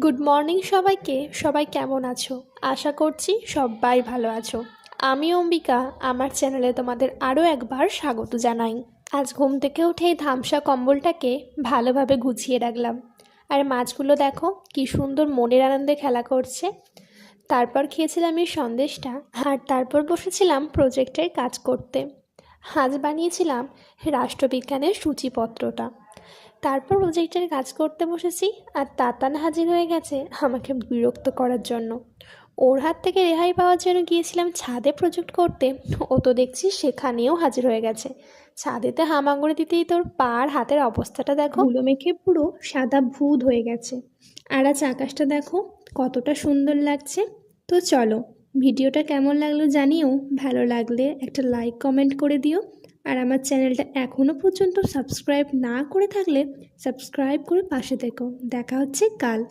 Good morning সবাইকে। সবাই কেমন আছো? আশা করছি সবাই ভালো আছো। আমি অম্বিকা, আমার চ্যানেলে তোমাদের আরও একবার স্বাগত জানাই। আজ ঘুম থেকে উঠেই ধামসা কম্বলটাকে ভালোভাবে গুছিয়ে রাখলাম। আর মাছগুলো দেখো কি সুন্দর মনের আনন্দে খেলা করছে। তারপর খেয়েছিলাম এই সন্দেশটা, আর তারপর বসেছিলাম প্রজেক্টের কাজ করতে। আজ বানিয়েছিলাম রাষ্ট্রবিজ্ঞানের সূচিপত্রটা। তারপর প্রজেক্টের কাজ করতে বসেছি, আর তাতান হাজির হয়ে গেছে আমাকে বিরক্ত করার জন্য। ওর হাত থেকে রেহাই পাওয়ার জন্য গিয়েছিলাম ছাদে প্রজেক্ট করতে। ও তো দেখছি সেখানেও হাজির হয়ে গেছে। ছাদেতে হামাগুড়ি দিতেই তোর পা আর হাতের অবস্থাটা দেখো, ধুলো মেখে পুরো সাদা ভূত হয়ে গেছে। আর আজ আকাশটা দেখো কতটা সুন্দর লাগছে। তো চলো, ভিডিওটা কেমন লাগলো জানিও। ভালো লাগলে একটা লাইক কমেন্ট করে দিও। আর আমার চ্যানেলটা এখনও পর্যন্ত সাবস্ক্রাইব না করে থাকলে সাবস্ক্রাইব করে পাশে থেকো। দেখা হচ্ছে কাল।